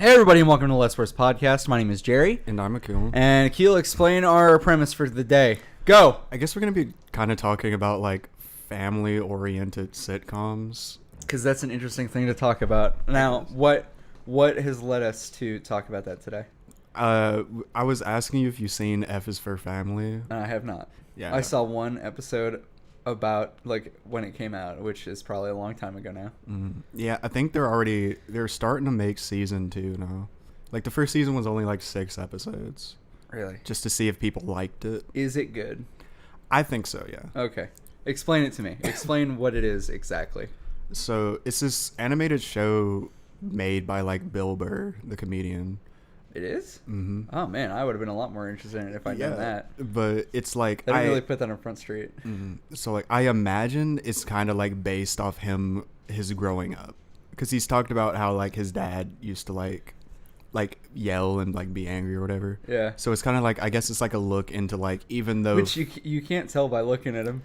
Hey everybody and welcome to Let's Worst Podcast. My name is Jerry. And I'm Akil. And Akil, explain our premise for the day. Go! I guess we're going to be kind of talking about like family-oriented sitcoms. Because that's an interesting thing to talk about. Now, what has led us to talk about that today? I was asking you if you've seen F is for Family. I have not. Yeah. I saw one episode about like when it came out, which is probably a long time ago now. Yeah, I think they're starting to make season 2 now. Like the first season was only like 6 episodes. Really? Just to see if people liked it. Is it good? I think so, yeah. Okay. Explain it to me. Explain what it is exactly. So it's this animated show made by like Bill Burr, the comedian. It is? Mm-hmm. Oh man, I would have been a lot more interested in it if I'd known that. But it's like They didn't really put that on Front Street. So like I imagine it's kind of like based off his growing up, because he's talked about how like his dad used to like yell and like be angry or whatever. Yeah. So it's kind of like, I guess it's like a look into like, even though Which you can't tell by looking at him.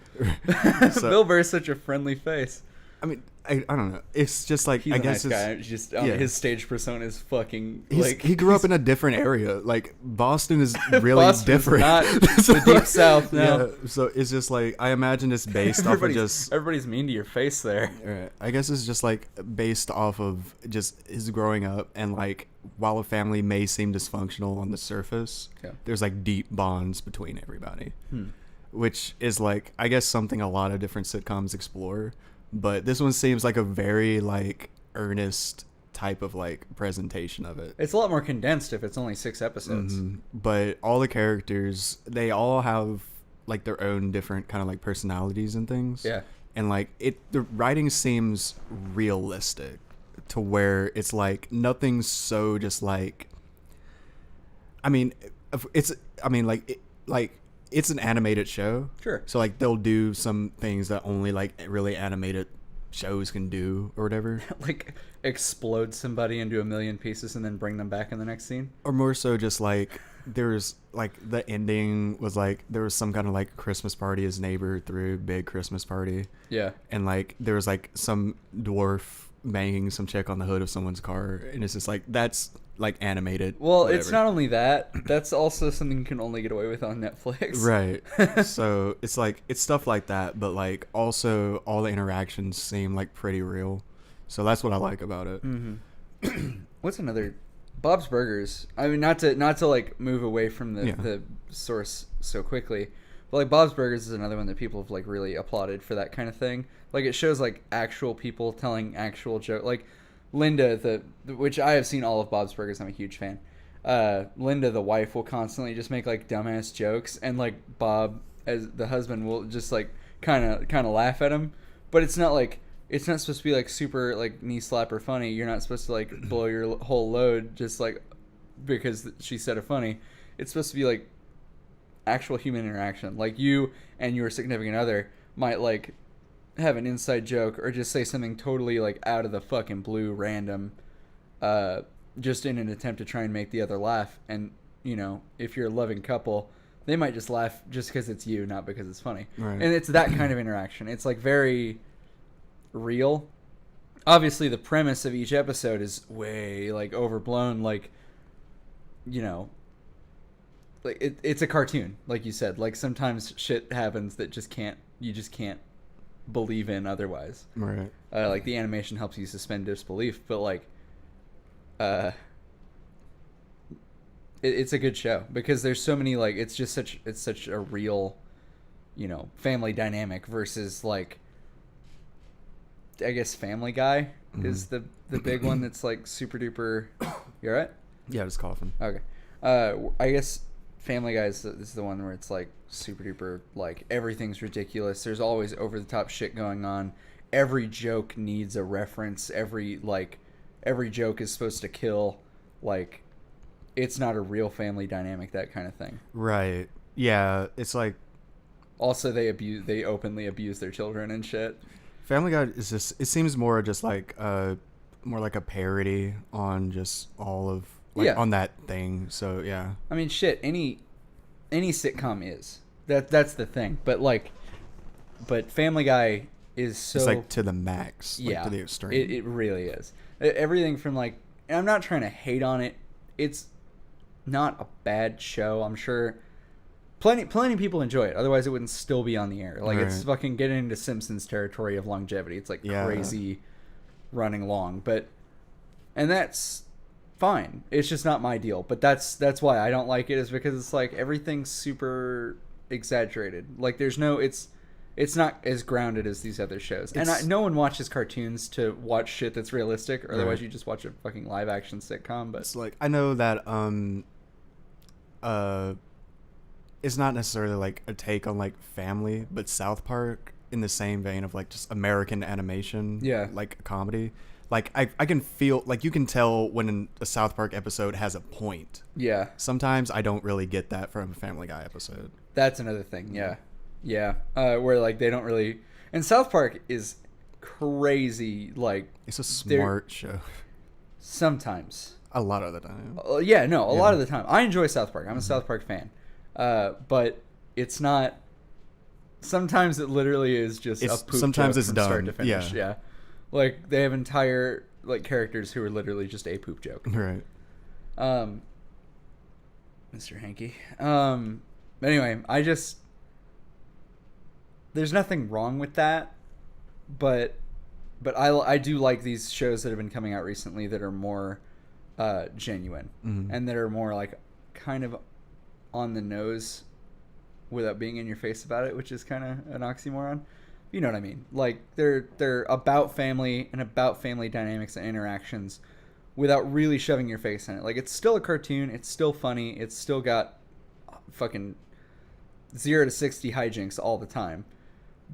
So- Bill Burr's such a friendly face. I mean, I don't know. It's just like, He's I a guess nice it's guy. Just yeah. his stage persona is fucking he grew up in a different area. Like Boston is really Boston's different. not the deep south now. Yeah, so it's just like, I imagine it's based off of just everybody's mean to your face there. Right. I guess it's just like based off of just his growing up, and like while a family may seem dysfunctional on the surface, there's like deep bonds between everybody, which is like, I guess, something a lot of different sitcoms explore. But this one seems like a very like earnest type of like presentation of it. It's a lot more condensed if it's only 6 episodes. But all the characters, they all have like their own different kind of like personalities and things. Yeah. And like the writing seems realistic to where it's like nothing's so just like, it's an animated show. Sure. So like they'll do some things that only like really animated shows can do or whatever. Like explode somebody into a million pieces and then bring them back in the next scene. Or more so just like there's like the ending was like there was some kind of like Christmas party his neighbor threw, big Christmas party. Yeah. And like there was like some dwarf banging some chick on the hood of someone's car, and it's just like that's like animated. Well, whatever. it's not only that. That's also something you can only get away with on Netflix. Right. So it's like it's stuff like that, but like also all the interactions seem like pretty real. So that's what I like about it. What's another? Bob's Burgers. I mean, not to like move away from the source so quickly, but like Bob's Burgers is another one that people have like really applauded for that kind of thing. Like it shows like actual people telling actual jokes. Like Linda, which I have seen all of Bob's Burgers. I'm a huge fan. Linda, the wife, will constantly just make like dumbass jokes, and like Bob, as the husband, will just like kind of laugh at him. But it's not supposed to be like super like knee slapper funny. You're not supposed to like blow your whole load just like because she said it funny. It's supposed to be like actual human interaction. Like you and your significant other might like have an inside joke or just say something totally like out of the fucking blue, random, just in an attempt to try and make the other laugh. And you know, if you're a loving couple, they might just laugh just because it's you, not because it's funny. Right. And it's that kind of interaction. It's like very real. Obviously the premise of each episode is way like overblown, like, you know, like it's a cartoon, like you said. Like sometimes shit happens that you just can't believe in otherwise. Right. Like the animation helps you suspend disbelief, but like it's a good show because there's so many like it's such a real, you know, family dynamic versus like, I guess Family Guy is the big one that's like super duper. You alright? Yeah, just coughing. Okay. I guess Family Guy is the one where it's like super duper like everything's ridiculous. There's always over the top shit going on. Every joke needs a reference. Every joke is supposed to kill. Like it's not a real family dynamic, that kind of thing. Right. Yeah, it's like also they openly abuse their children and shit. Family Guy is just, it seems more just like more like a parody on just all of like on that thing. So yeah. I mean shit, any sitcom is. That's the thing. But Family Guy is so, it's like to the max, like yeah, to the extreme. It really is. Everything from like and I'm not trying to hate on it. It's not a bad show. I'm sure plenty of people enjoy it. Otherwise, it wouldn't still be on the air. Like, it's fucking getting into Simpsons territory of longevity. It's like crazy running long, and that's fine. It's just not my deal. But that's why I don't like it, is because it's like everything's super exaggerated. Like, there's no, it's not as grounded as these other shows. And no one watches cartoons to watch shit that's realistic, or otherwise you just watch a fucking live action sitcom. But it's like, I know that it's not necessarily like a take on like family, but South Park, in the same vein of like just American animation, like a comedy. Like, I can feel, like, you can tell when a South Park episode has a point. Yeah. Sometimes I don't really get that from a Family Guy episode. That's another thing, yeah. Yeah. Where, like, they don't really... And South Park is crazy, like... It's a smart show. Sometimes. A lot of the time. A lot of the time. I enjoy South Park. I'm a South Park fan. But it's not... Sometimes it literally is just a poop sometimes joke it's from dumb. Start to finish. Yeah. Like, they have entire, like, characters who are literally just a poop joke. Right. Mr. Hanky. Anyway, there's nothing wrong with that, but I do like these shows that have been coming out recently that are more genuine, and that are more, like, kind of on the nose without being in your face about it, which is kind of an oxymoron. You know what I mean? Like, they're about family and about family dynamics and interactions without really shoving your face in it. Like, it's still a cartoon. It's still funny. It's still got fucking 0 to 60 hijinks all the time.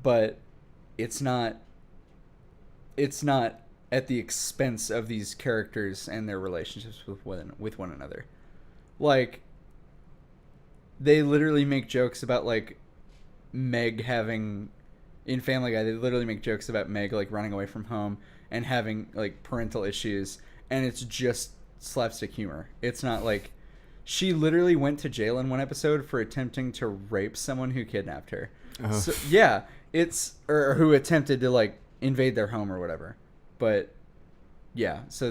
But it's not at the expense of these characters and their relationships with one another. Like, they literally make jokes about, like, Meg having... In Family Guy, they literally make jokes about Meg, like, running away from home and having, like, parental issues, and it's just slapstick humor. It's not like... She literally went to jail in one episode for attempting to rape someone who kidnapped her. Oh. So, yeah, or who attempted to, like, invade their home or whatever. But, yeah, so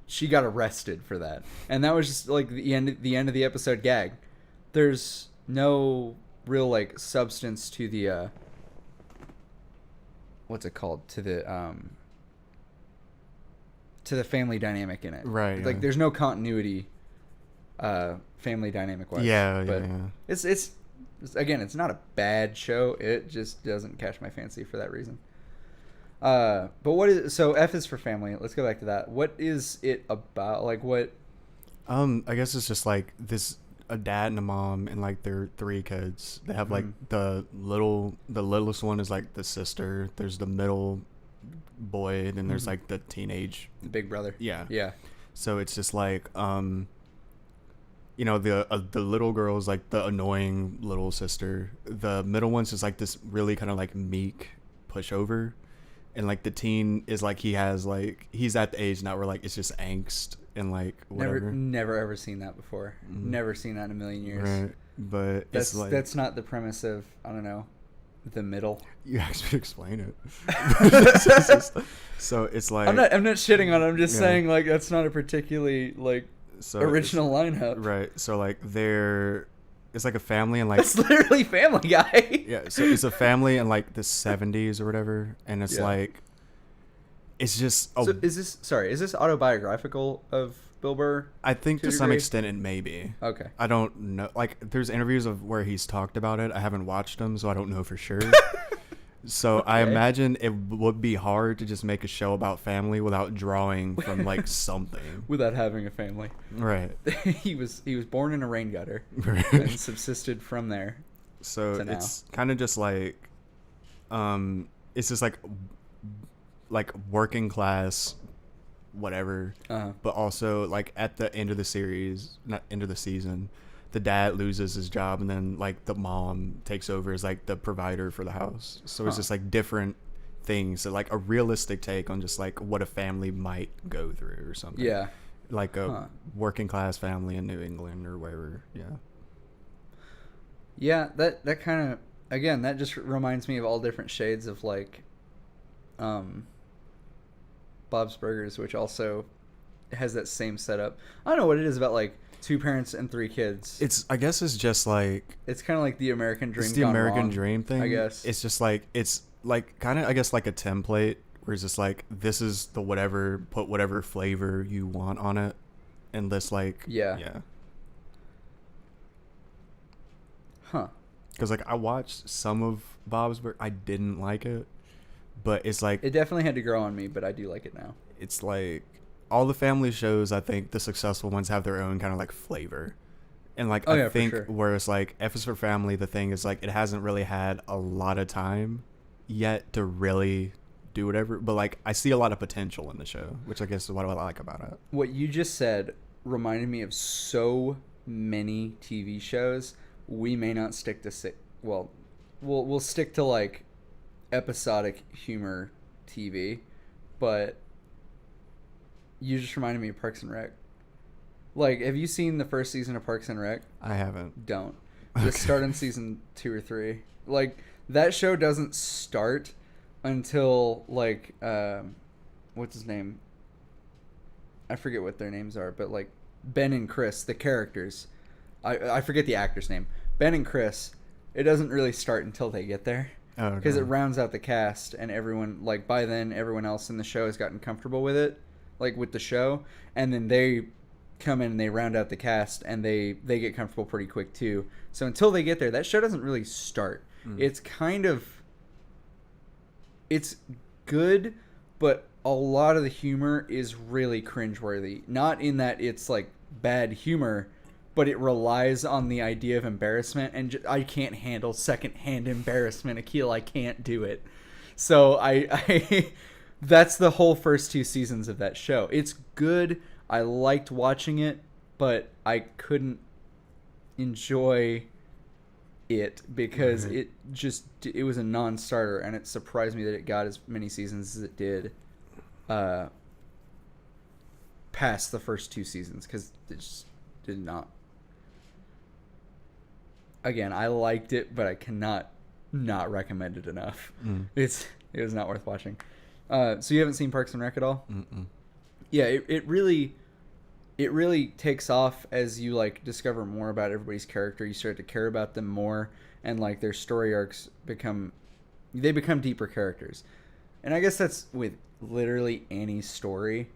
she got arrested for that. And that was just, like, the end of the episode gag. There's no real, like, substance to the... what's it called, to the family dynamic in it. Right. Like, there's no continuity family dynamic wise. But it's again, it's not a bad show. It just doesn't catch my fancy for that reason. But so F is for family. Let's go back to that. What is it about? Like, what? I guess it's just like a dad and a mom and like their 3 kids. They have like the littlest one is like the sister. There's the middle boy, and then there's like the teenage big brother. Yeah. So it's just like you know, the little girl is like the annoying little sister. The middle one's just like this really kind of like meek pushover, and like the teen is like he's at the age now where like it's just angst. And like whatever. Never ever seen that before. Never seen that in a million years. Right, but that's not the premise of, I don't know, the middle. You actually explain it. So it's like, I'm not shitting on it. I'm just saying, like, that's not a particularly like original lineup. Right. So like it's like a family and like it's literally Family Guy. Yeah. So it's a family in like the 70s or whatever, and it's like. It's just... is this autobiographical of Bill Burr? I think to some extent it may be. Okay. I don't know. Like, there's interviews of where he's talked about it. I haven't watched them, so I don't know for sure. So I imagine it would be hard to just make a show about family without drawing from, like, something. Without having a family. Right. He was born in a rain gutter and subsisted from there. So it's kind of just like... it's just like working class whatever, but also like at the end of the season, the dad loses his job, and then like the mom takes over as like the provider for the house. So it's just like different things, so like a realistic take on just like what a family might go through or something. Yeah, like a working class family in New England or wherever. Yeah, that kind of, again, that just reminds me of all different shades of like Bob's Burgers, which also has that same setup. I don't know what it is about like 2 parents and 3 kids. I guess it's just like it's kind of like the American dream. It's the American dream thing. I guess it's just like it's like kind of I guess like a template where it's just like this is the whatever, put whatever flavor you want on it, and this like yeah. Huh. Because like I watched some of Bob's Burgers, I didn't like it, but it's like it definitely had to grow on me, but I do like it now. It's like all the family shows, I think the successful ones have their own kind of like flavor. And like I think where it's like F is for Family, the thing is like it hasn't really had a lot of time yet to really do whatever, but like I see a lot of potential in the show, which I guess is what I like about it. What you just said reminded me of so many TV shows. We may not stick to we'll stick to like episodic humor TV, but you just reminded me of Parks and Rec. Like, have you seen the first season of Parks and Rec? I haven't. Don't. Just start in season 2 or 3. Like, that show doesn't start until like what's his name? I forget what their names are, but like Ben and Chris, the characters. I forget the actor's name. Ben and Chris, it doesn't really start until they get there. Oh, okay. Because it rounds out the cast, and everyone, like, by then, everyone else in the show has gotten comfortable with it, like, with the show, and then they come in and they round out the cast, and they get comfortable pretty quick, too. So until they get there, that show doesn't really start. It's kind of... It's good, but a lot of the humor is really cringeworthy. Not in that it's, like, bad humor, but it relies on the idea of embarrassment, and I can't handle secondhand embarrassment. Akil, I can't do it. So I that's the whole first 2 seasons of that show. It's good. I liked watching it, but I couldn't enjoy it because it was a non-starter, and it surprised me that it got as many seasons as it did past the first 2 seasons, because it just did not. Again, I liked it, but I cannot not recommend it enough. It was not worth watching. So you haven't seen Parks and Rec at all? Mm-mm. Yeah, it really takes off as you like discover more about everybody's character. You start to care about them more, and like their story arcs become deeper characters. And I guess that's with literally any story.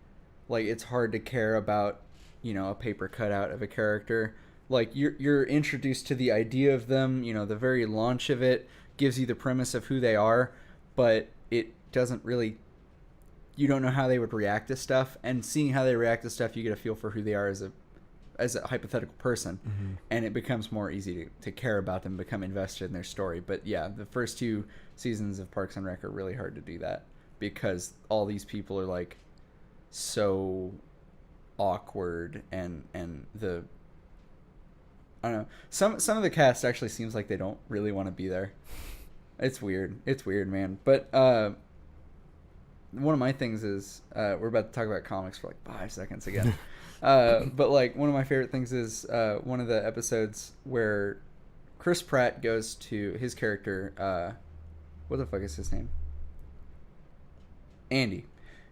Like, it's hard to care about, a paper cutout of a character. Like, you're introduced to the idea of them, the very launch of it gives you the premise of who they are, but it doesn't really, you don't know how they would react to stuff, and seeing how they react to stuff, you get a feel for who they are as a hypothetical person, and it becomes more easy to care about them, become invested in their story. But yeah, the first 2 seasons of Parks and Rec are really hard to do that, because all these people are like so awkward, and the I don't know. Some of the cast actually seems like they don't really want to be there. It's weird. It's weird, man. But one of my things is we're about to talk about comics for like 5 seconds again. But like one of my favorite things is one of the episodes where Chris Pratt goes to his character. What the fuck is his name? Andy.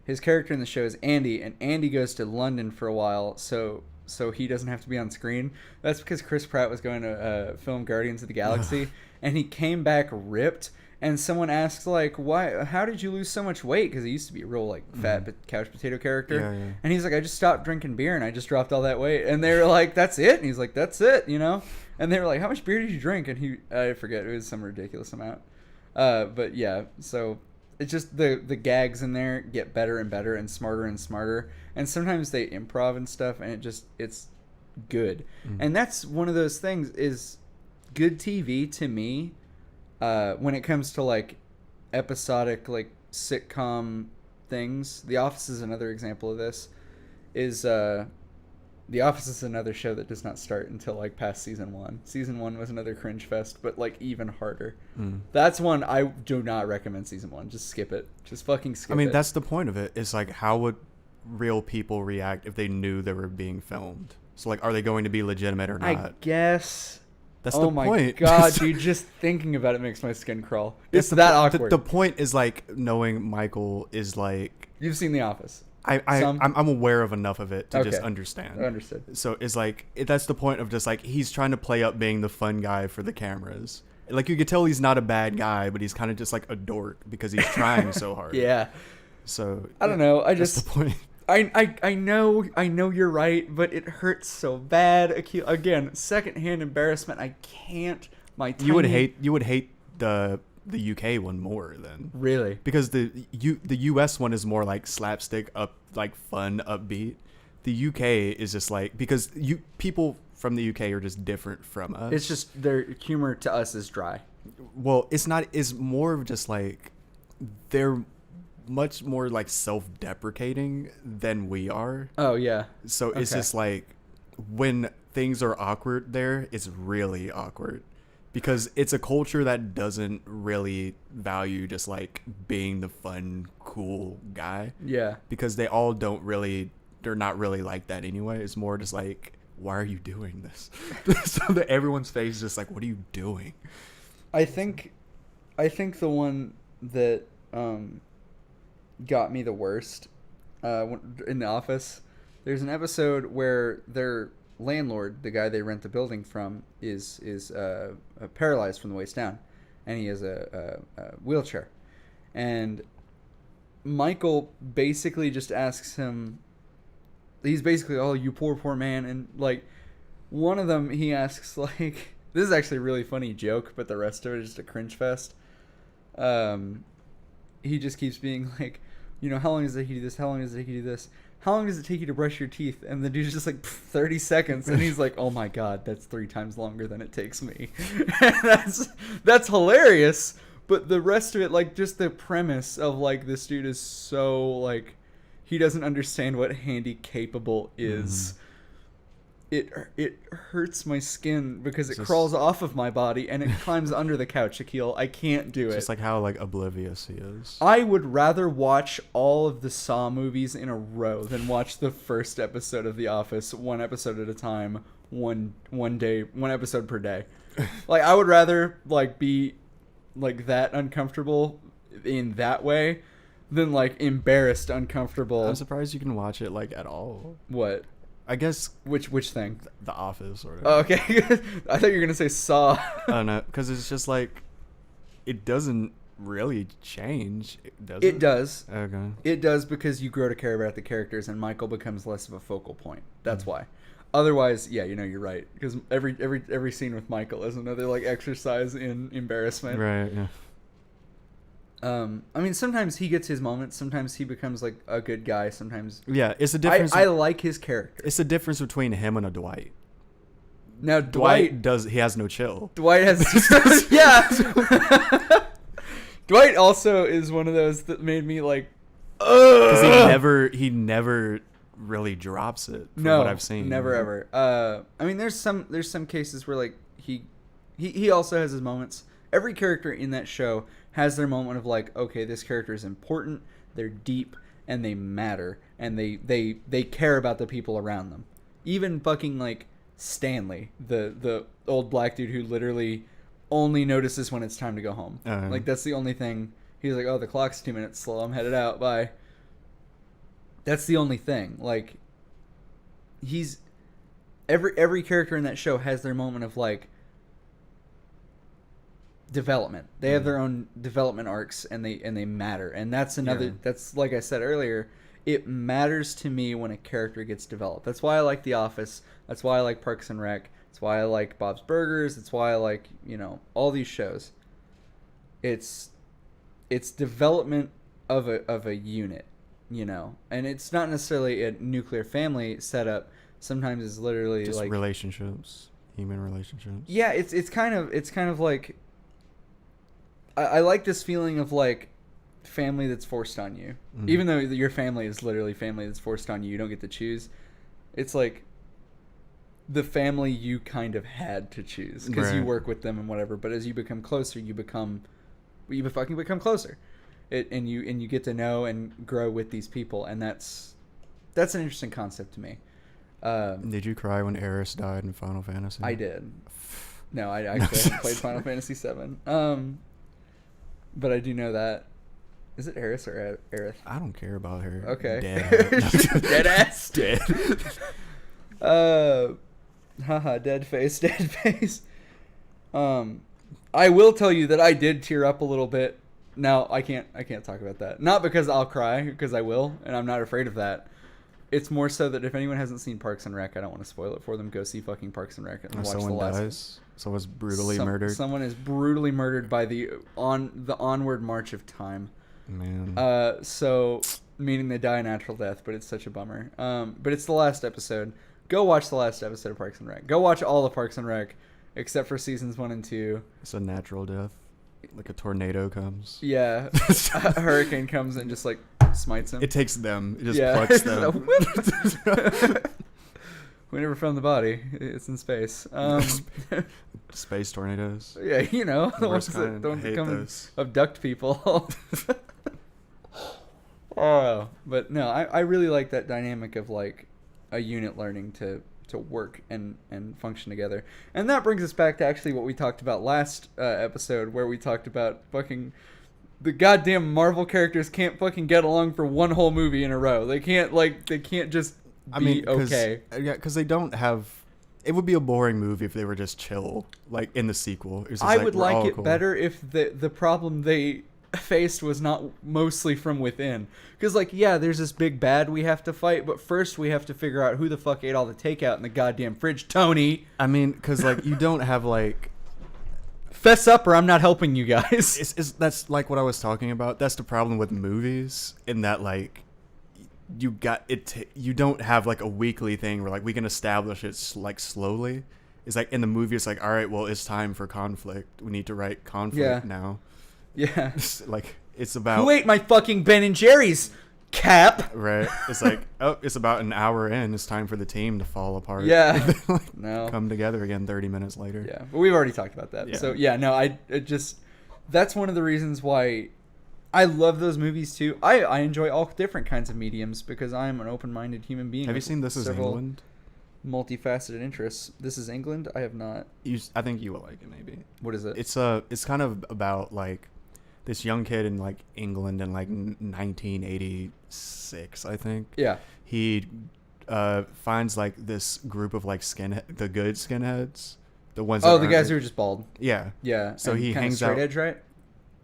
His character in the show is Andy, and Andy goes to London for a while, so he doesn't have to be on screen. That's because Chris Pratt was going to film Guardians of the Galaxy, and he came back ripped. And someone asks, like, why? How did you lose so much weight? Because he used to be a real, like, fat couch potato character. Yeah. And he's like, I just stopped drinking beer, and I just dropped all that weight. And they were like, that's it? And he's like, that's it, And they were like, how much beer did you drink? And I forget, it was some ridiculous amount. But, yeah, so it's just the gags in there get better and better and smarter. And sometimes they improv and stuff, and it's good. And that's one of those things is good TV to me. When it comes to like episodic like sitcom things, The Office is another example of this. The Office is another show that does not start until like past season 1. Season 1 was another cringe fest, but like even harder. That's one I do not recommend. Season 1, just skip it. Just fucking skip it. I mean, that's the point of it. It's like, how would real people react if they knew they were being filmed? So like, are they going to be legitimate or not? I guess. That's the point. Oh my god, dude! Just thinking about it makes my skin crawl. It's that awkward. The point is like knowing Michael is like. You've seen The Office. I'm aware of enough of it to just Okay. understand. Understood. So it's like that's the point of just like he's trying to play up being the fun guy for the cameras. Like you could tell he's not a bad guy, but he's kind of just like a dork because he's trying so hard. Yeah. So I don't know. That's the point. I know you're right, but it hurts so bad. Akil, again, secondhand embarrassment. I can't. You would hate the UK one more then. Really? Because the US one is more like slapstick up, like fun, upbeat. The UK is just like because people from the UK are just different from us. It's just their humor to us is dry. Well, it's not. It's more of just like they're much more like self-deprecating than we are. Oh yeah. So it's just like when things are awkward there, it's really awkward. Because it's a culture that doesn't really value just like being the fun, cool guy. Yeah. Because they're not really like that anyway. It's more just like, why are you doing this? So that everyone's face is just like, what are you doing? I think the one that got me the worst in The Office, there's an episode where their landlord, the guy they rent the building from, is paralyzed from the waist down, and he has a wheelchair, and Michael basically just asks him, he's basically, oh, you poor man, and like one of them he asks like, this is actually a really funny joke, but the rest of it is just a cringe fest. He just keeps being like, you know, how long does it take you to do this? How long does it take you to do this? How long does it take you to brush your teeth? And the dude's just like 30 seconds. And he's like, oh my God, that's 3 times longer than it takes me. that's hilarious. But the rest of it, like just the premise of like this dude is so like, he doesn't understand what handy capable is. It hurts my skin because it crawls off of my body and it climbs under the couch, Akil. I can't do it. Just like how like oblivious he is. I would rather watch all of the Saw movies in a row than watch the first episode of The Office, one episode at a time, one day, one episode per day. Like I would rather like be like that uncomfortable in that way than like embarrassed uncomfortable. I'm surprised you can watch it like at all. What? I guess which thing? The Office or oh, okay. I thought you were gonna say Saw. Oh no, because it's just like it doesn't really change, does it? It does. Okay. It does because you grow to care about the characters, and Michael becomes less of a focal point. That's why. Otherwise, yeah, you know, you're right. Because every scene with Michael is another like exercise in embarrassment. Right. Yeah. I mean, sometimes he gets his moments. Sometimes he becomes like a good guy. Sometimes, yeah, it's a difference. I like his character. It's the difference between him and a Dwight. Now Dwight he has no chill. Dwight has yeah. Dwight also is one of those that made me like, because he never really drops it. From what I've seen, never ever. I mean, there's some cases where like he also has his moments. Every character in that show has their moment of like, okay, this character is important, they're deep, and they matter, and they care about the people around them. Even fucking like Stanley, the old black dude who literally only notices when it's time to go home. Like that's the only thing. He's like, oh, the clock's 2 minutes slow, I'm headed out, bye. That's the only thing. Like he's every character in that show has their moment of like development. They have their own development arcs, and they matter. And that's another. That's like I said earlier. It matters to me when a character gets developed. That's why I like The Office. That's why I like Parks and Rec. That's why I like Bob's Burgers. That's why I like all these shows. It's development of a unit, and it's not necessarily a nuclear family setup. Sometimes it's literally just like relationships, human relationships. Yeah, it's kind of like. I like this feeling of like family that's forced on you. Even though your family is literally family that's forced on you, you don't get to choose. It's like the family you kind of had to choose because you work with them and whatever. But as you become closer, you fucking become closer. And you get to know and grow with these people, and that's an interesting concept to me. Did you cry when Eris died in Final Fantasy? I did. No, I actually haven't played Final Fantasy VII. But I do know that. Is it Eris or Aerith? I don't care about her. Okay. Dead. Dead ass. Dead. Dead face, dead face. I will tell you that I did tear up a little bit. Now I can't talk about that. Not because I'll cry, because I will, and I'm not afraid of that. It's more so that if anyone hasn't seen Parks and Rec, I don't want to spoil it for them. Go see fucking Parks and Rec and watch the last. Dies. Someone's brutally murdered. Someone is brutally murdered by the onward march of time. Man. So meaning they die a natural death, but it's such a bummer. But it's the last episode. Go watch the last episode of Parks and Rec. Go watch all of Parks and Rec, except for seasons 1 and 2. It's a natural death. Like a tornado comes. Yeah. A hurricane comes and just like smites him. It takes them. It just plucks them. We never found the body. It's in space. Space tornadoes. Yeah, you know, the ones that don't come abduct people. Oh, but no, I really like that dynamic of like a unit learning to work and function together. And that brings us back to actually what we talked about last episode, where we talked about fucking the goddamn Marvel characters can't fucking get along for one whole movie in a row. They can't just be okay. Yeah, because they don't have. It would be a boring movie if they were just chill, like in the sequel. I would like it better if the problem they faced was not mostly from within. Because, like, yeah, there's this big bad we have to fight, but first we have to figure out who the fuck ate all the takeout in the goddamn fridge. Tony! I mean, because, like, you don't have, like... Fess up or I'm not helping you guys. That's, like, what I was talking about. That's the problem with movies, in that, like... You don't have like a weekly thing where like we can establish it like slowly. It's like in the movie, it's like, all right, well, it's time for conflict. We need to write conflict now. Yeah. Like it's about who ate my fucking Ben and Jerry's, Cap? Right. It's like, oh, it's about an hour in. It's time for the team to fall apart. Yeah. Like, no. Come together again 30 minutes later. Yeah, but we've already talked about that. Yeah. So yeah, no, that's one of the reasons why I love those movies too. I enjoy all different kinds of mediums because I'm an open-minded human being. Have you seen This Is England? Multifaceted interests. This Is England? I have not. I think you will like it maybe. What is it? It's kind of about like this young kid in like England in like 1986, I think. Yeah. He finds like this group of like the good skinheads, the ones. Oh, the guys who are just bald. Yeah. Yeah. So he hangs straight out. Edge, right?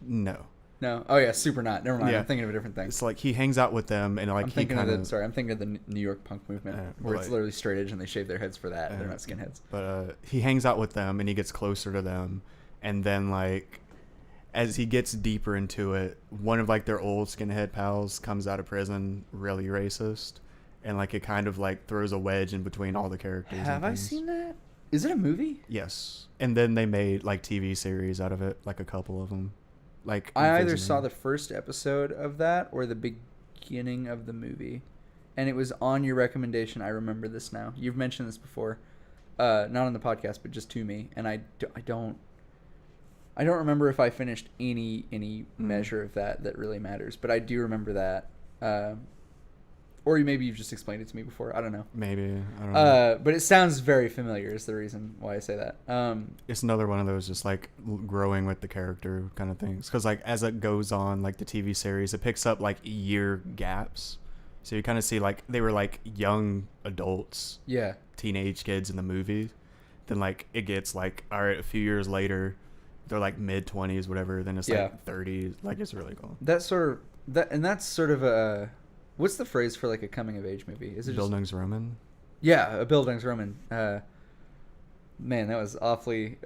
No. No. Oh yeah, super not. Never mind. Yeah. I'm thinking of a different thing. It's like he hangs out with them and like I'm thinking of the New York punk movement where it's like, literally straight edge and they shave their heads for that. They're not skinheads. But he hangs out with them and he gets closer to them, and then like as he gets deeper into it, one of like their old skinhead pals comes out of prison, really racist, and like it kind of like throws a wedge in between all the characters. Have I seen that? Is it a movie? Yes. And then they made like TV series out of it, like a couple of them. Like I either saw the first episode of that or the beginning of the movie, and it was on your recommendation. I remember this now. You've mentioned this before, not on the podcast, but just to me, and I don't remember if I finished any measure of that really matters, but I do remember that. Or maybe you've just explained it to me before. I don't know. Maybe. I don't know. But it sounds very familiar is the reason why I say that. It's another one of those just like growing with the character kind of things. Because like as it goes on, like the TV series, it picks up like year gaps. So you kind of see like they were like young adults. Yeah. Teenage kids in the movie. Then like it gets like, all right, a few years later, they're like mid-20s, whatever. Then it's like 30s. Like it's really cool. That's sort of a... What's the phrase for like a coming of age movie? Is it Bildungsroman? Yeah, a Bildungsroman. Man, that was awfully.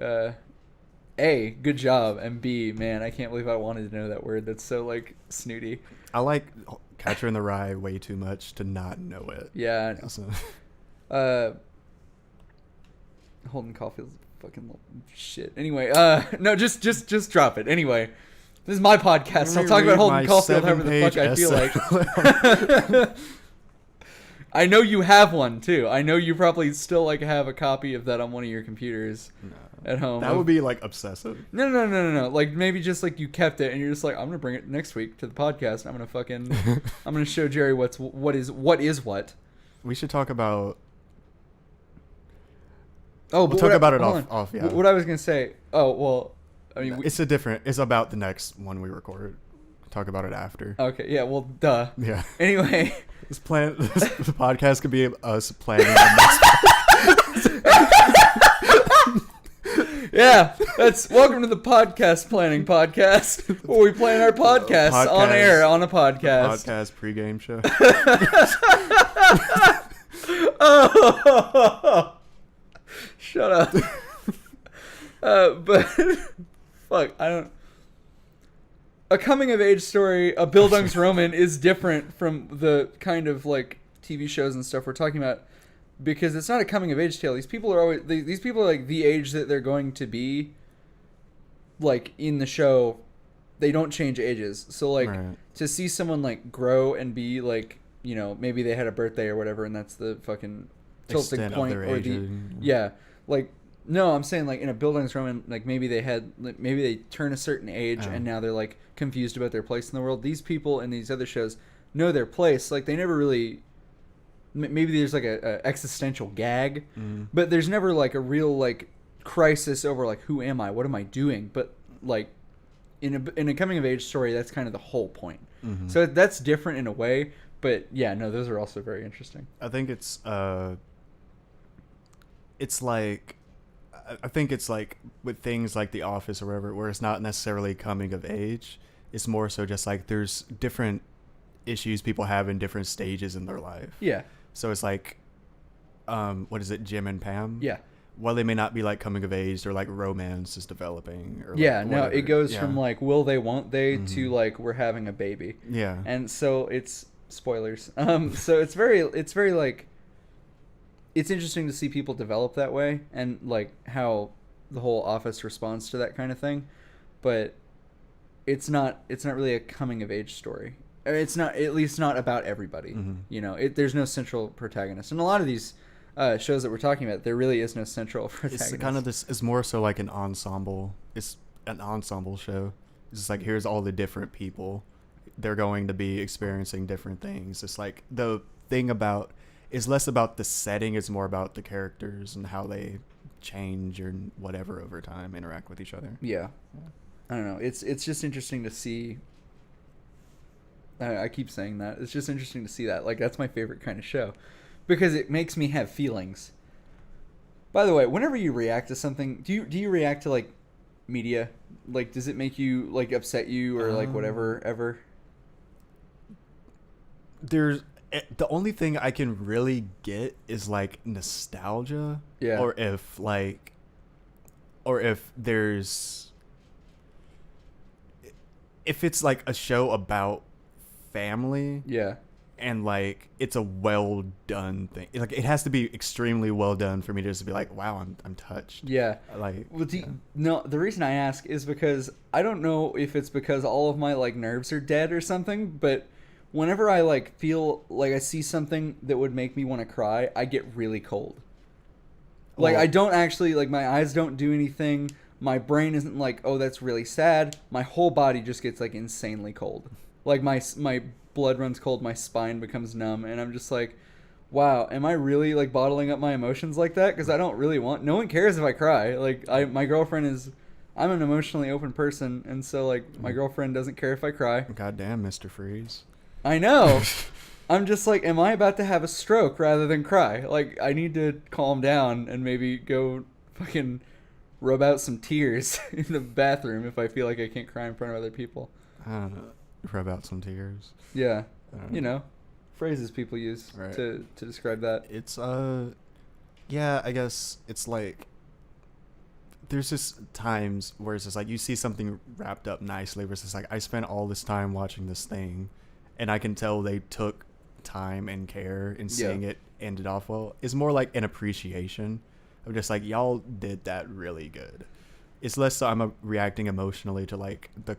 A, good job, and B, man, I can't believe I wanted to know that word. That's so like snooty. I like Catcher in the Rye way too much to not know it. Yeah, I know. So. Holden Caulfield's fucking shit. Anyway, no, just drop it. Anyway. This is my podcast. I'll talk about Holden Caulfield however the fuck I feel like. I know you have one too. I know you probably still like have a copy of that on one of your computers at home. That would be like obsessive. No. Like maybe just like you kept it and you're just like, I'm gonna bring it next week to the podcast. I'm gonna show Jerry what is what. We should talk about. Oh, we'll talk about it off. Yeah. What I was gonna say. Oh well. I mean, it's about the next one we recorded. talk about it after. Okay, yeah, well, duh. Yeah. Anyway. The podcast could be us planning the next Yeah, welcome to the podcast planning podcast, where we plan our podcasts on air on a podcast. Podcast pregame show. Oh, shut up. But fuck, I don't. A coming of age story, a Bildungsroman, is different from the kind of like TV shows and stuff we're talking about, because it's not a coming of age tale. These people are always these people are like the age that they're going to be. Like in the show, they don't change ages. So like to see someone like grow and be like, you know, maybe they had a birthday or whatever, and that's the fucking tilting point or the like. No, I'm saying like in a Bildungsroman, like maybe they turn a certain age and now they're like confused about their place in the world. These people in these other shows know their place. Like they never really. Maybe there's like a existential gag, but there's never like a real like crisis over like who am I, what am I doing? But like in a coming of age story, that's kind of the whole point. So that's different in a way. But yeah, no, those are also very interesting. I think it's like. I think it's like with things like The Office or whatever, where it's not necessarily coming of age. It's more so just like there's different issues people have in different stages in their life. Yeah. So it's like, what is it, Jim and Pam? Yeah. While they may not be like coming of age, or like romance is developing. Or yeah, like no, it goes from like will they, won't they, to like we're having a baby. Yeah. And so it's spoilers. So it's very like. It's interesting to see people develop that way and like how the whole Office responds to that kind of thing, but it's not really a coming of age story. It's not, at least not about everybody. You know, there's no central protagonist. And a lot of these shows that we're talking about, there really is no central protagonist. It's kind of this is more so like an ensemble. It's an ensemble show. It's just like here's all the different people. They're going to be experiencing different things. It's like the thing about. It's less about the setting, it's more about the characters and how they change or whatever over time, interact with each other. Yeah. I don't know. It's just interesting to see. I keep saying that. It's just interesting to see that. Like, that's my favorite kind of show. Because it makes me have feelings. By the way, whenever you react to something, do you react to, like, media? Like, does it make you, like, upset you or, like, whatever, ever? The only thing I can really get is like nostalgia, or if it's like a show about family, and like it's a well done thing. Like it has to be extremely well done for me to just be like, wow, I'm touched. Yeah, like no. The reason I ask is because I don't know if it's because all of my like nerves are dead or something, but. Whenever I like feel like I see something that would make me want to cry, I get really cold. Like I don't actually like my eyes don't do anything. My brain isn't like, oh, that's really sad. My whole body just gets like insanely cold. Like my blood runs cold, my spine becomes numb, and I'm just like, wow, am I really like bottling up my emotions like that? Because I don't really want. No one cares if I cry. Like my girlfriend is. I'm an emotionally open person, and so like my girlfriend doesn't care if I cry. Goddamn, Mr. Freeze. I know. I'm just like, am I about to have a stroke rather than cry? Like, I need to calm down and maybe go fucking rub out some tears in the bathroom if I feel like I can't cry in front of other people. I don't know. Rub out some tears. Yeah. You know, phrases people use to describe that. It's, yeah, I guess it's like, there's just times where it's just like, you see something wrapped up nicely versus like, I spent all this time watching this thing. And I can tell they took time and care in seeing it ended off well. It's more like an appreciation of just like, y'all did that really good. It's less so I'm reacting emotionally to like the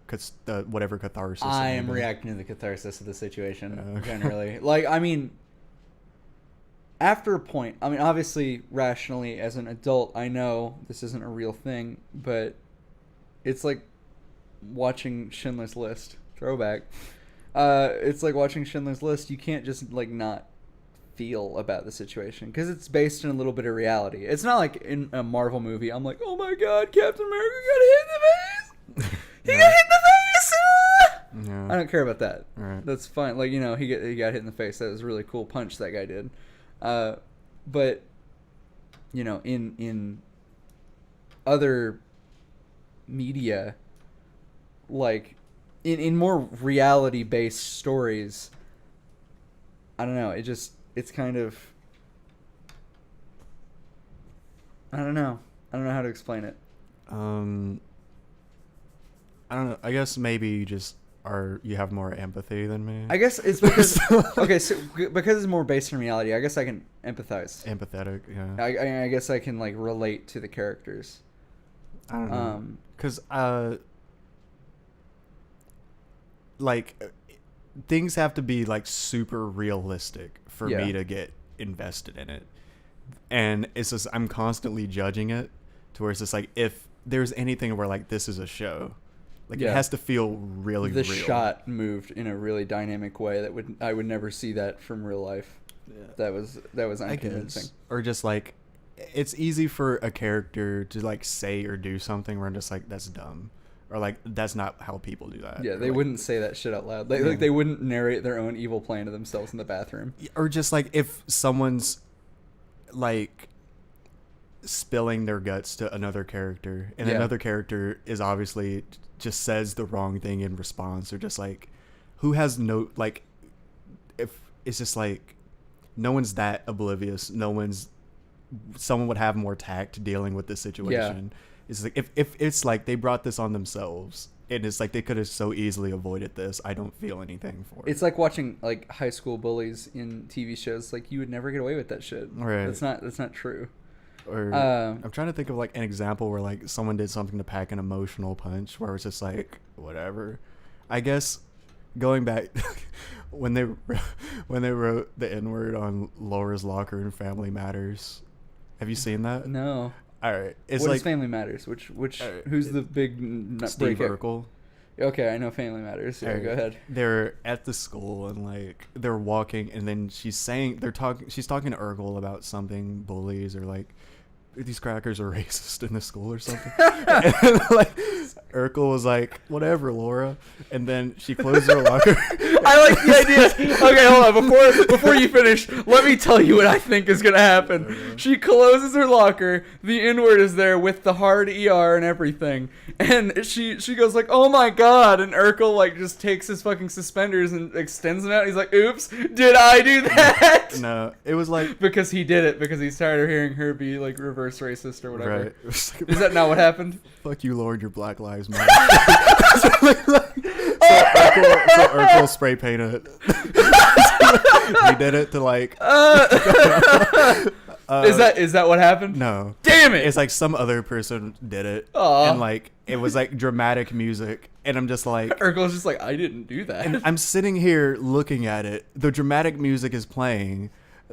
whatever catharsis. I am reacting to the catharsis of the situation, generally. Like, I mean, after a point, I mean, obviously, rationally, as an adult, I know this isn't a real thing, but it's like watching Schindler's List. Throwback. It's like watching Schindler's List. You can't just like not feel about the situation because it's based in a little bit of reality. It's not like in a Marvel movie. I'm like, oh my god, Captain America got hit in the face. He got hit in the face. Yeah. I don't care about that. Right. That's fine. Like, you know, he got hit in the face. That was a really cool punch that guy did. But, you know, in other media, like in more reality based stories, I don't know, it's kind of, I don't know how to explain it. I don't know, I guess maybe you have more empathy than me. I guess it's because because it's more based in reality, I guess I can empathize. Empathetic, yeah. I guess I can like relate to the characters. I don't know, because like things have to be like super realistic for me to get invested in it, and it's just I'm constantly judging it to where it's just like if there's anything where like this is a show, like it has to feel really real. The shot moved in a really dynamic way that I would never see that from real life. That was unconvincing. Or just like it's easy for a character to like say or do something where I'm just like that's dumb, or like that's not how people do that. Yeah, they wouldn't say that shit out loud. Like they wouldn't narrate their own evil plan to themselves in the bathroom. Or just like if someone's like spilling their guts to another character and another character is obviously just says the wrong thing in response, or just like who has no, like if it's just like no one's that oblivious, someone would have more tact dealing with this situation. It's like if it's like they brought this on themselves and it's like they could have so easily avoided this, I don't feel anything for it. It's like watching like high school bullies in TV shows. Like you would never get away with that shit. Right. That's not true. Or I'm trying to think of like an example where like someone did something to pack an emotional punch where it's just like whatever. I guess going back when they wrote the N-word on Laura's locker in Family Matters. Have you seen that? No. All right. It's what like is Family Matters? Which right. Who's the big Steve Urkel? Okay, I know Family Matters. Yeah, go ahead. They're at the school and like they're walking, and then she's talking to Urkel about something, bullies, or like these crackers are racist in the school or something. And like Urkel was like, whatever, Laura. And then she closed her locker. I like the idea. Okay, hold on. Before you finish, let me tell you what I think is going to happen. She closes her locker. The N-word is there with the hard ER and everything. And she goes like, oh my God. And Urkel like just takes his fucking suspenders and extends them out. He's like, oops, did I do that? No, it was like. Because he did it. Because he's tired of hearing her be like reverse racist or whatever. Right. Is that not what happened? Fuck you, Lord, your Black Lives Matter. So Urkel spray painted it. He did it to like. Is that what happened? No. Damn it! It's like some other person did it. Aww. And like it was like dramatic music, and I'm just like. Urkel's just like, I didn't do that. And I'm sitting here looking at it. The dramatic music is playing.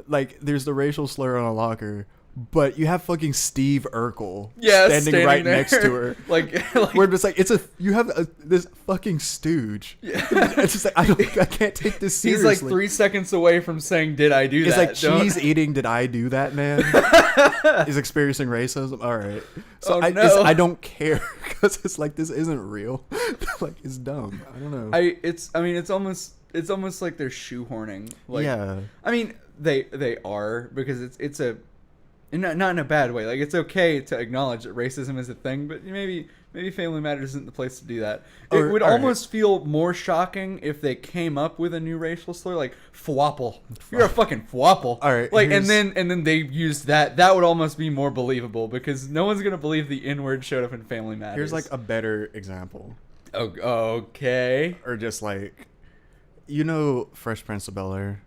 Like there's the racial slur on a locker. But you have fucking Steve Urkel standing right there next to her. like we're just like you have this fucking stooge. Yeah. It's just like I can't take this seriously. He's like 3 seconds away from saying, "Did I do that?" It's like cheese eating. Did I do that, man? He's experiencing racism. All right. So I don't care because it's like this isn't real. Like it's dumb. I don't know. It's almost like they're shoehorning. Like, yeah. I mean they are, because it's a. Not in a bad way. Like, it's okay to acknowledge that racism is a thing, but maybe Family Matters isn't the place to do that. It would almost feel more shocking if they came up with a new racial slur, like "fwapple." You're a fucking fwapple. All right, like, and then they used that. That would almost be more believable, because no one's gonna believe the N-word showed up in Family Matters. Here's like a better example. Okay. Or just like, Fresh Prince of Bel-Air.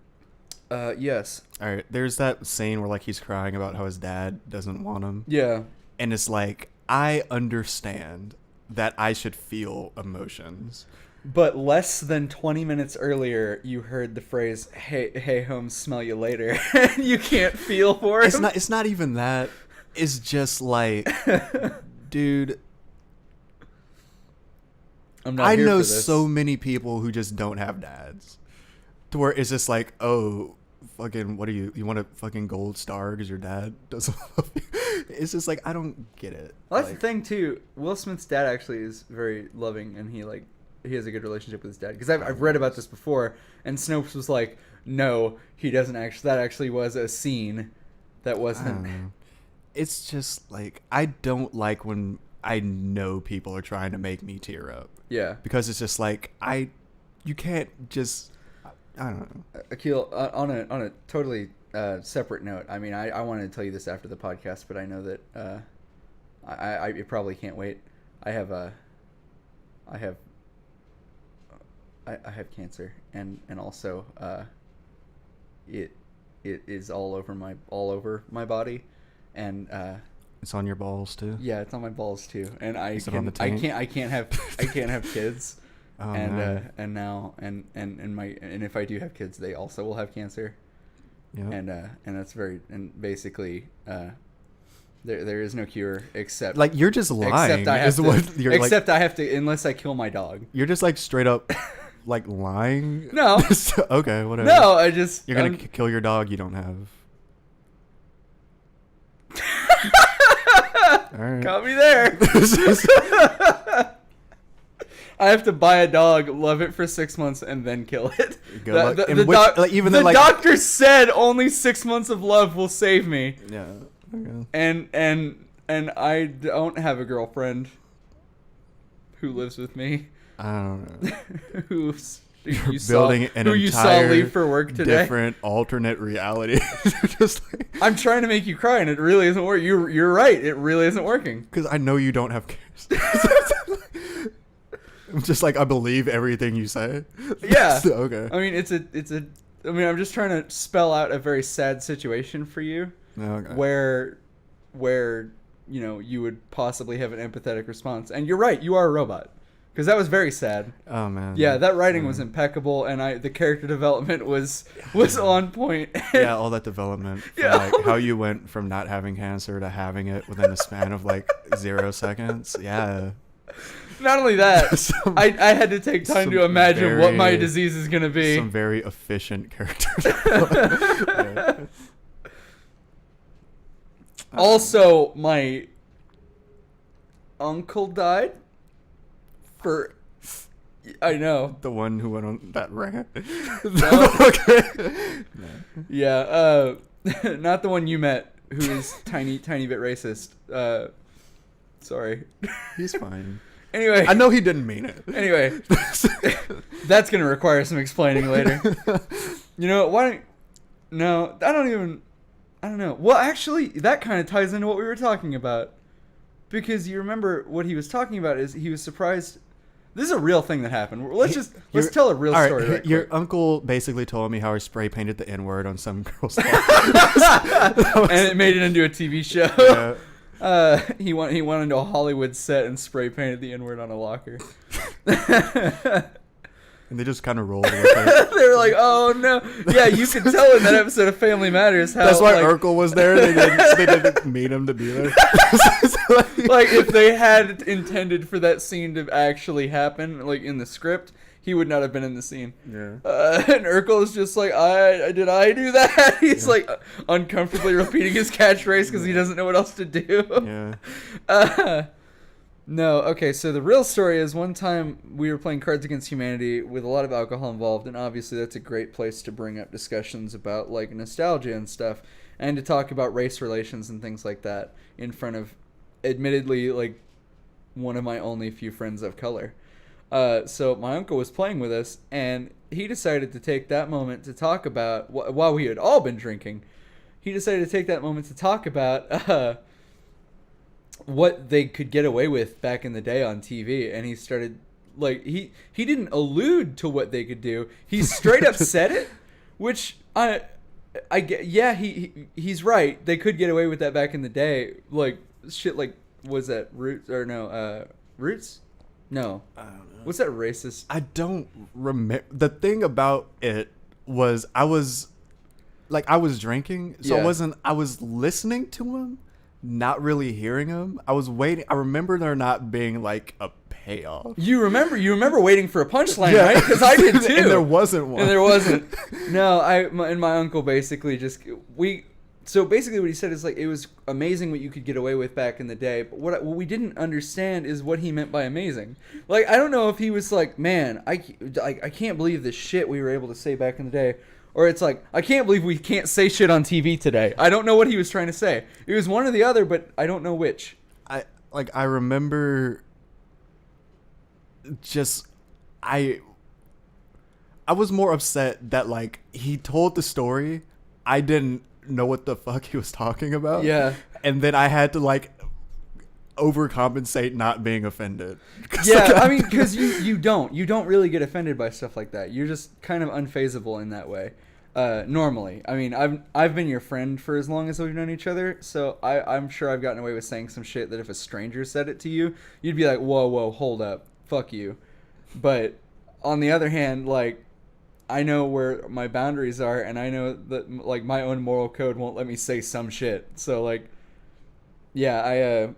Yes. All right. There's that scene where like he's crying about how his dad doesn't want him. Yeah. And it's like, I understand that I should feel emotions. But less than 20 minutes earlier, you heard the phrase, hey, Holmes, smell you later. You can't feel for him. It's not even that. It's just like, dude, I know so many people who just don't have dads. To where it's just like, oh, fucking, what are you want a fucking gold star because your dad doesn't love you? It's just like, I don't get it. Well, that's the thing too. Will Smith's dad actually is very loving, and he like good relationship with his dad, because I've read about this before, and Snopes was like, no, he doesn't actually. That actually was a scene that wasn't. It's just like, I don't like when I know people are trying to make me tear up. Yeah, because it's just like you can't just. I don't know. Akil, on a totally separate note. I mean, I wanted to tell you this after the podcast, but I know that I probably can't wait. I have cancer, and also it is all over my body, and it's on your balls too. Yeah, it's on my balls too, and I can't have kids. Oh, and if I do have kids, they also will have cancer. Yeah. And that's basically there is no cure except, like, you're just lying. Except I have to, unless I kill my dog. You're just like straight up like lying. No. Okay, whatever. No, you're gonna kill your dog you don't have. All right. Got me there. I have to buy a dog, love it for 6 months, and then kill it. The doctor said only 6 months of love will save me. Yeah. Okay. And I don't have a girlfriend who lives with me. I don't know. who you building saw leave for work today. Different alternate reality. Just like, I'm trying to make you cry, and it really isn't working. You're right. It really isn't working. Because I know you don't have kids. I'm just like, I believe everything you say. Yeah. Okay. I mean, I'm just trying to spell out a very sad situation for you. Okay. Where you would possibly have an empathetic response. And you're right, you are a robot. Because that was very sad. Oh, man. Yeah, that writing was impeccable, and the character development was on point. Yeah, all that development. Like how you went from not having cancer to having it within a span of like 0 seconds. Yeah. Not only that, I had to take time to imagine what my disease is going to be. Some very efficient character development. Also, my uncle died. I know. The one who went on that rant. No. Okay. No. Yeah, not the one you met, who is tiny bit racist. Sorry. He's fine. Anyway. I know he didn't mean it. Anyway. That's going to require some explaining later. You know, no, I don't know. Well, actually, that kind of ties into what we were talking about. Because you remember what he was talking about is he was surprised. This is a real thing that happened. Let's tell a real story. Right, your uncle basically told me how he spray painted the N-word on some girl's and it made it into a TV show. Yeah. He went into a Hollywood set and spray painted the N-word on a locker. And they just kind of rolled with it. They were like, "Oh no!" Yeah, you could tell in that episode of Family Matters how that's why Urkel was there. They didn't meet him to be there. Like if they had intended for that scene to actually happen, like in the script, he would not have been in the scene. Yeah. And Urkel is just like, I do that? He's like uncomfortably repeating his catchphrase because he doesn't know what else to do. Yeah. No, okay, so the real story is one time we were playing Cards Against Humanity with a lot of alcohol involved, and obviously that's a great place to bring up discussions about, like, nostalgia and stuff, and to talk about race relations and things like that in front of, admittedly, like, one of my only few friends of color. So my uncle was playing with us, and he decided to take that moment to talk about, while we had all been drinking, he decided to take that moment to talk about what they could get away with back in the day on TV, and he started, like, he didn't allude to what they could do. He straight up said it, which he's right. They could get away with that back in the day, like shit, like was that Roots or no Roots? No, I don't know. What's that racist? I don't remember. The thing about it was I was drinking, so I was listening to him. Not really hearing him. I was waiting. I remember there not being like a payoff. You remember waiting for a punchline, right? Because I did too. And there wasn't one. And there wasn't. No, my uncle basically just So basically what he said is like it was amazing what you could get away with back in the day, but what we didn't understand is what he meant by amazing. Like, I don't know if he was like, man, I can't believe the shit we were able to say back in the day, or it's like, I can't believe we can't say shit on TV today. I don't know what he was trying to say. It was one or the other, but I don't know which. I remember just I was more upset that like he told the story. I didn't know what the fuck he was talking about. Yeah. And then I had to like overcompensate not being offended. Yeah, I mean, because you don't really get offended by stuff like that. You're just kind of unfazable in that way. Normally, I mean, I've been your friend for as long as we've known each other, so I'm sure I've gotten away with saying some shit that if a stranger said it to you, you'd be like, whoa, hold up, fuck you. But on the other hand, like, I know where my boundaries are, and I know that like my own moral code won't let me say some shit. So like, yeah,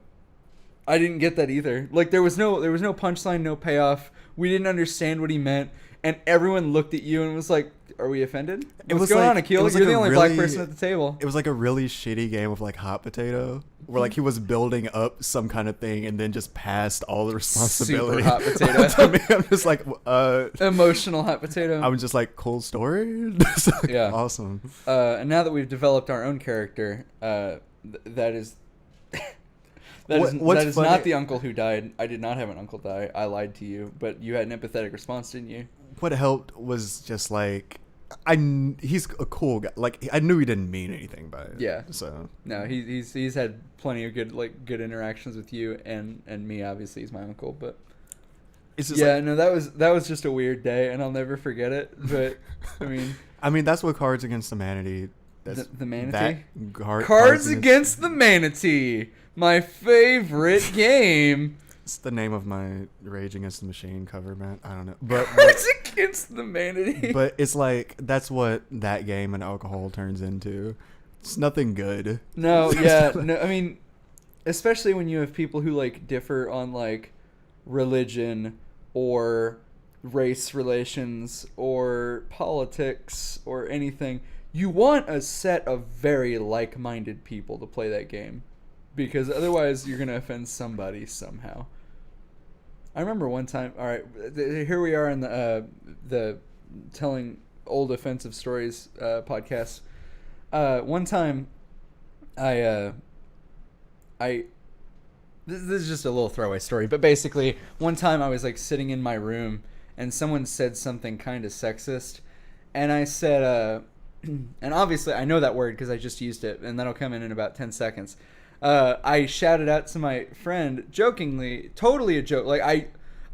I didn't get that either. Like there was no punchline, no payoff. We didn't understand what he meant, and everyone looked at you and was like, "Are we offended? What's going on, Akil? You're the only black person at the table." It was like a really shitty game of like hot potato, where like he was building up some kind of thing and then just passed all the responsibility. Super hot potato. To me, I'm just like emotional hot potato. I'm just like, cool story. Like, yeah, awesome. And now that we've developed our own character, that is. That is not the uncle who died. I did not have an uncle die. I lied to you, but you had an empathetic response, didn't you? What helped was just like, he's a cool guy. Like I knew he didn't mean anything by it. Yeah. So no, he's had plenty of good interactions with you and me. Obviously, he's my uncle, but it's just yeah. No, that was just a weird day, and I'll never forget it. But I mean, that's what Cards Against Humanity. That's the manatee. Cards Against the Manatee. My favorite game. It's the name of my Rage Against the Machine cover, man. I don't know. But Cards Against the Manatee. But it's like, that's what that game and alcohol turns into. It's nothing good. No, yeah. No, I mean, especially when you have people who, like, differ on, like, religion or race relations or politics or anything. You want a set of very like-minded people to play that game. Because otherwise you're going to offend somebody somehow. I remember one time, all right, here we are in the telling old offensive stories podcast. One time this is just a little throwaway story, but basically one time I was like sitting in my room and someone said something kind of sexist, and I said, and obviously I know that word because I just used it, and that'll come in about 10 seconds. I shouted out to my friend jokingly, totally a joke. Like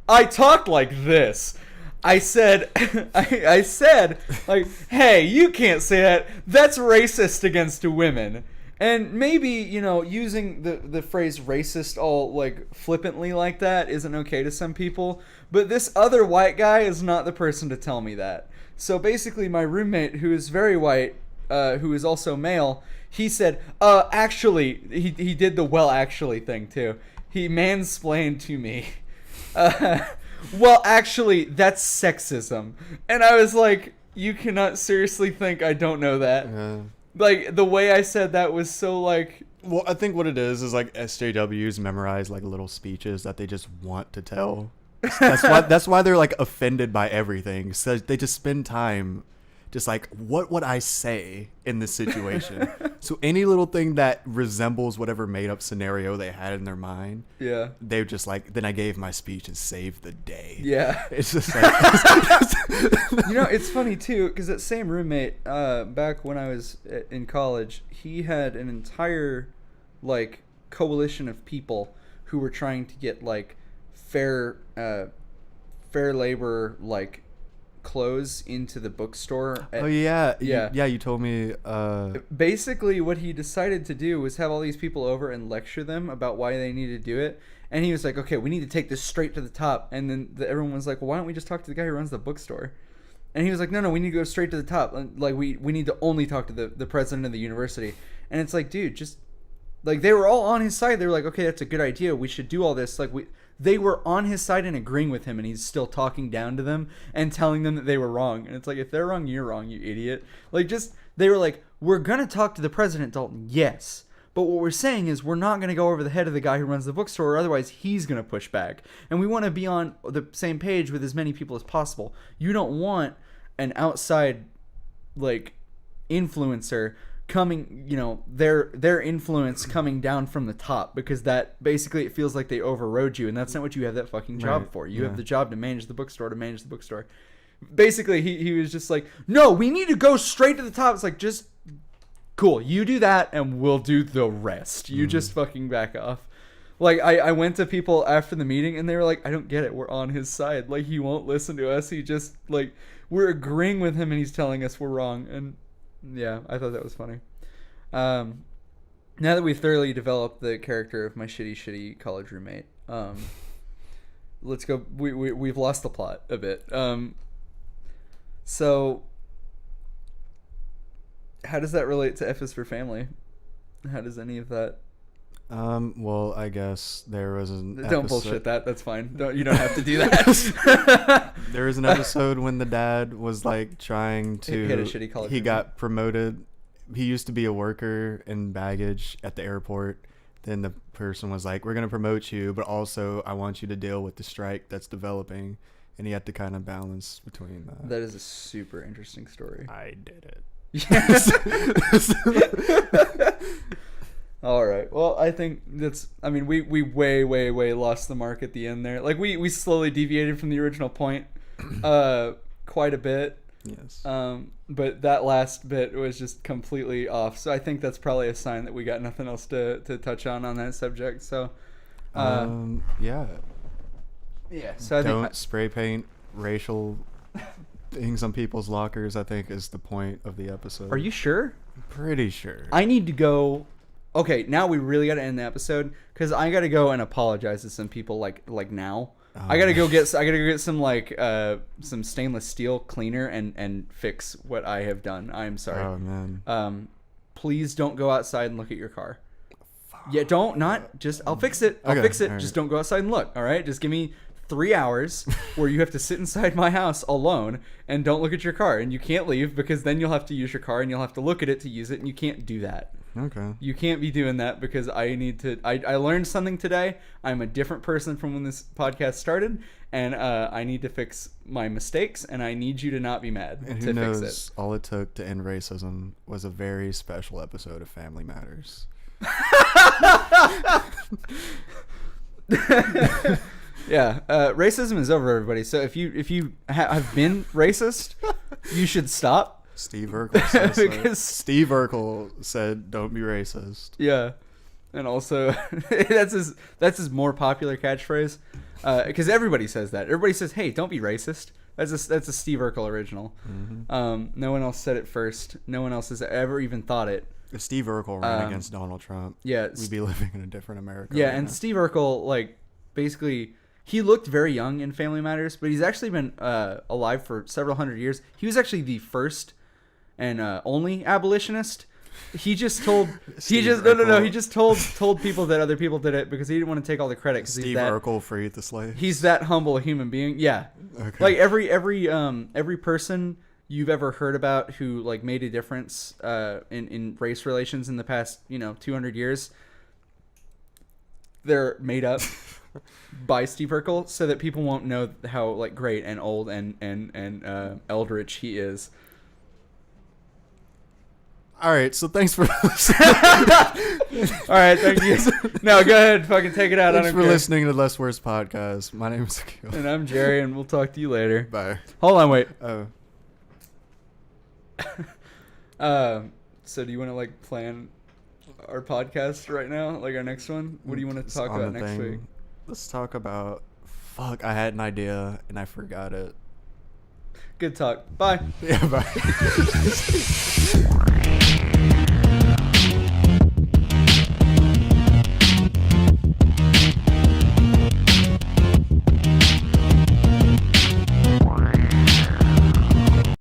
I talked like this. I said, I said like, hey, you can't say that. That's racist against women. And maybe, you know, using the phrase racist all like flippantly like that isn't okay to some people. But this other white guy is not the person to tell me that. So basically my roommate, who is very white, who is also male, he said, actually, he did the well actually thing too. He mansplained to me. Well, actually, that's sexism. And I was like, you cannot seriously think I don't know that. Like, the way I said that was so like... Well, I think what it is like SJWs memorize like little speeches that they just want to tell. That's why they're like offended by everything. So they just spend time just like, what would I say in this situation? So any little thing that resembles whatever made up scenario they had in their mind, yeah, they were just like, then I gave my speech and saved the day. Yeah. It's just like, you know, it's funny too, because that same roommate, back when I was in college, he had an entire like coalition of people who were trying to get like fair labor like clothes into the bookstore. You told me. Basically, what he decided to do was have all these people over and lecture them about why they need to do it. And he was like, okay, we need to take this straight to the top. And then everyone was like, well, why don't we just talk to the guy who runs the bookstore? And he was like, no, we need to go straight to the top. Like, we need to only talk to the president of the university. And it's like, dude, just like, they were all on his side. They were like, okay, that's a good idea. We should do all this. Like, they were on his side and agreeing with him, and he's still talking down to them and telling them that they were wrong. And it's like, if they're wrong, you're wrong, you idiot. Like, just, they were like, we're going to talk to the president, Dalton, yes. But what we're saying is we're not going to go over the head of the guy who runs the bookstore, or otherwise he's going to push back. And we want to be on the same page with as many people as possible. You don't want an outside, like, influencer coming, you know, their influence coming down from the top, because that basically, it feels like they overrode you, and that's not what you have that fucking job for. You have the job to manage the bookstore, Basically, he was just like, no, we need to go straight to the top. It's like, just cool, you do that and we'll do the rest. You just fucking back off. Like, I went to people after the meeting and they were like, I don't get it, we're on his side. Like, he won't listen to us. He just, like, we're agreeing with him and he's telling us we're wrong. And yeah, I thought that was funny. Now that we've thoroughly developed the character of my shitty college roommate, let's go. We've lost the plot a bit. So how does that relate to F is for Family? How does any of that? Well, I guess there was an Don't episode... bullshit that. That's fine. You don't have to do that. There was an episode when the dad was like trying to... He had a shitty college. He got promoted. He used to be a worker in baggage at the airport. Then the person was like, we're going to promote you, but also I want you to deal with the strike that's developing. And he had to kind of balance between that. That is a super interesting story. I did it. Yes. All right. Well, I think that's, I mean, we way lost the mark at the end there. Like, we slowly deviated from the original point quite a bit. Yes. But that last bit was just completely off. So I think that's probably a sign that we got nothing else to touch on that subject. So yeah. Yeah. So I don't spray paint racial things on people's lockers, I think, is the point of the episode. Are you sure? I'm pretty sure. I need to go. Okay, now we really got to end the episode, because I got to go and apologize to some people like now. Oh. I got to go get some like some stainless steel cleaner and fix what I have done. I'm sorry. Oh man. Please don't go outside and look at your car. Yeah, I'll fix it. I'll Okay, fix it. right. Just don't go outside and look. All right? Just give me 3 hours where you have to sit inside my house alone and don't look at your car, and you can't leave, because then you'll have to use your car and you'll have to look at it to use it, and you can't do that. Okay. You can't be doing that, because I need to. I learned something today. I'm a different person from when this podcast started, and I need to fix my mistakes, and I need you to not be mad And to who knows, fix it. all it took to end racism was a very special episode of Family Matters. Yeah, racism is over, everybody. So if you have been racist, you should stop. Steve Urkel says so. Because Steve Urkel said, "Don't be racist." Yeah, and also that's his more popular catchphrase, because everybody says that. Everybody says, "Hey, don't be racist." That's a Steve Urkel original. Mm-hmm. No one else said it first. No one else has ever even thought it. If Steve Urkel ran against Donald Trump, yeah, we'd be living in a different America. Yeah, right and now. Steve Urkel, like, basically, he looked very young in Family Matters, but he's actually been alive for several hundred years. He was actually the first and only abolitionist. He just told he just told people that other people did it because he didn't want to take all the credit. Steve Urkel freed the slaves. He's that humble a human being. Yeah, okay. Like every person you've ever heard about who like made a difference in race relations in the past 200 years, they're made up by Steve Urkel so that people won't know how like great and old and eldritch he is. All right, so thanks for listening. All right, thank you. No, go ahead, fucking take it out. Thanks I don't for care. listening to Less Worse Podcast. My name is Akil. And I'm Jerry, and we'll talk to you later. Bye. Hold on, wait. So do you want to like plan our podcast right now, like our next one? What do you want to talk about next week? Let's talk about. Fuck, I had an idea and I forgot it. Good talk. Bye. Yeah, bye.